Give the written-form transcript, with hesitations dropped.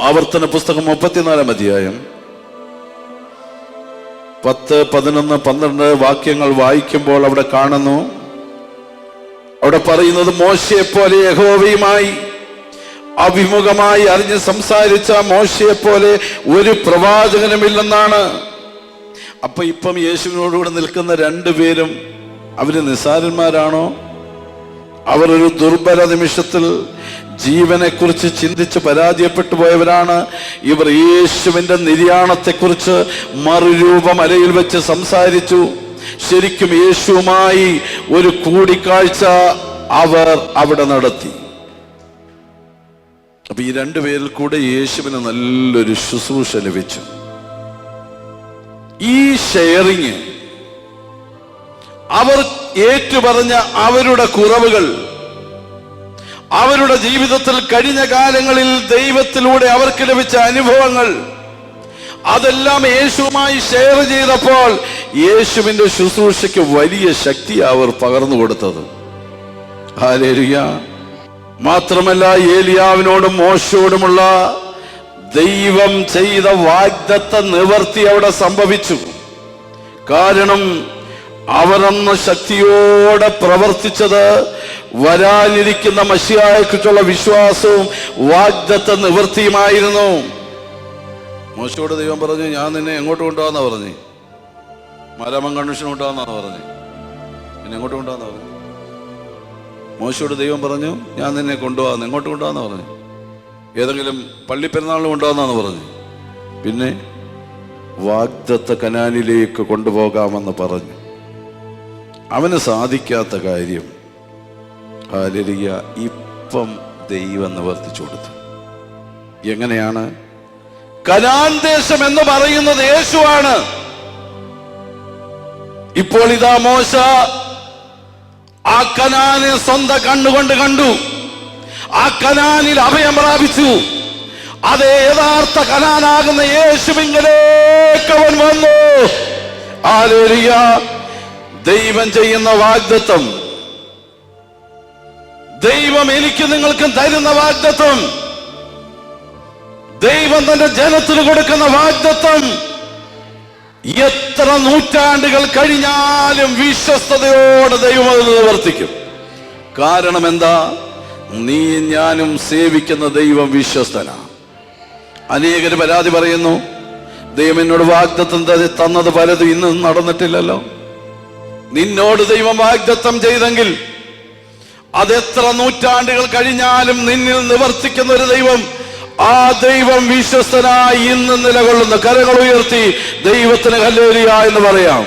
ആവർത്തന പുസ്തകം 34-ാം അധ്യായം 10, 11, 12 വാക്യങ്ങൾ വായിക്കുമ്പോൾ അവിടെ കാണുന്നു, അവിടെ പറയുന്നത്, മോശയെ പോലെ യഹോവയുമായി അഭിമുഖമായി അറിഞ്ഞ് സംസാരിച്ച മോശയെ പോലെ ഒരു പ്രവാചകനുമില്ലെന്നാണ്. അപ്പൊ ഇപ്പം യേശുവിനോടുകൂടെ നിൽക്കുന്ന രണ്ടുപേരും അവര് നിസ്സാരന്മാരാണോ? അവർ ഒരു ദുർബല നിമിഷത്തിൽ ജീവനെക്കുറിച്ച് ചിന്തിച്ച് പരാജയപ്പെട്ടു പോയവരാണ്. ഇവർ യേശുവിന്റെ നിര്യാണത്തെക്കുറിച്ച് മറുരൂപം അരയിൽ വെച്ച് സംസാരിച്ചു. ശരിക്കും യേശുവുമായി ഒരു കൂടിക്കാഴ്ച അവർ അവിടെ നടത്തി. അപ്പൊ ഈ രണ്ടുപേരിൽ കൂടെ യേശുവിന് നല്ലൊരു ശുശ്രൂഷ ലഭിച്ചു. ഈ ഷെയറിങ്, അവർ ഏറ്റുപറഞ്ഞ അവരുടെ കുറവുകൾ, അവരുടെ ജീവിതത്തിൽ കഴിഞ്ഞ കാലങ്ങളിൽ ദൈവത്തിലൂടെ അവർക്ക് ലഭിച്ച അനുഭവങ്ങൾ, അതെല്ലാം യേശുവുമായി ഷെയർ ചെയ്തപ്പോൾ യേശുവിന്റെ ശുശ്രൂഷയ്ക്ക് വലിയ ശക്തി അവർ പകർന്നു കൊടുത്തത്. ഹല്ലേലൂയ. മാത്രമല്ല, ഏലിയാവിനോടും മോശയോടുമുള്ള ദൈവം ചെയ്ത വാഗ്ദത്ത നിവർത്തി അവിടെ സംഭവിച്ചു. കാരണം അവരന്ന് ശക്തിയോടെ പ്രവർത്തിച്ചത് വരാനിരിക്കുന്ന മശിഹായെക്കുറിച്ചുള്ള വിശ്വാസവും വാഗ്ദത്ത നിവൃത്തിയുമായിരുന്നു. മോശയോട് ദൈവം പറഞ്ഞു, ഞാൻ നിന്നെ എങ്ങോട്ട് കൊണ്ടുപോകാന്നാ പറഞ്ഞു? മരാമൻ കൺവെൻഷൻ കൊണ്ടുപോകാന്നാണ് പറഞ്ഞു. പിന്നെ എങ്ങോട്ട് കൊണ്ടുപോകാന്നാ പറഞ്ഞു? മോശയോട് ദൈവം പറഞ്ഞു, ഞാൻ നിന്നെ കൊണ്ടുപോകാന്ന്. എങ്ങോട്ട് കൊണ്ടുപോകാന്നാ പറഞ്ഞു? ഏതെങ്കിലും പള്ളിപ്പെരുന്നാളിന് കൊണ്ടുപോകാന്നാണ് പറഞ്ഞു. പിന്നെ വാഗ്ദത്ത കനാനിലേക്ക് കൊണ്ടുപോകാമെന്ന് പറഞ്ഞു. അവന് സാധിക്കാത്ത കാര്യം ഹല്ലേലൂയ ഇപ്പം ദൈവം നിവർത്തിച്ചു കൊടുത്തു. എങ്ങനെയാണ്? കനാൻ ദേശം എന്ന് പറയുന്നത് യേശുവാണ്. ഇപ്പോൾ ഇതാ മോശ ആ കനാനെ സ്വന്തം കണ്ണുകൊണ്ട് കണ്ടു. ആ കനാനിൽ അഭയം പ്രാപിച്ചു. അതേ യഥാർത്ഥ കനാനാകുന്ന യേശുവിങ്കലേക്ക് അവൻ വന്നു. ഹല്ലേലൂയ. ദൈവം ചെയ്യുന്ന വാഗ്ദത്തം, ദൈവം എനിക്ക് നിങ്ങൾക്കും തരുന്ന വാഗ്ദത്തം, ദൈവം തന്റെ ജനത്തിന് കൊടുക്കുന്ന വാഗ്ദത്തം എത്ര നൂറ്റാണ്ടുകൾ കഴിഞ്ഞാലും വിശ്വസ്തയോടെ ദൈവം അത് നിവർത്തിക്കും. കാരണം എന്താ? നീ ഞാനും സേവിക്കുന്ന ദൈവം വിശ്വസ്തനാണ്. അനേകര് പരാതി പറയുന്നു, ദൈവം എന്നോട് വാഗ്ദത്തം തന്നത് പലതും ഇന്നും നടന്നിട്ടില്ലല്ലോ. നിന്നോട് ദൈവം വാഗ്ദത്തം ചെയ്തെങ്കിൽ അതെത്ര നൂറ്റാണ്ടുകൾ കഴിഞ്ഞാലും നിന്നിൽ നിവർത്തിക്കുന്ന ഒരു ദൈവം, ആ ദൈവം വിശ്വസ്തനായി ഇന്ന് നിലകൊള്ളുന്ന. കരങ്ങൾ ഉയർത്തി ദൈവത്തിന് ഹല്ലേലൂയ എന്ന് പറയാം.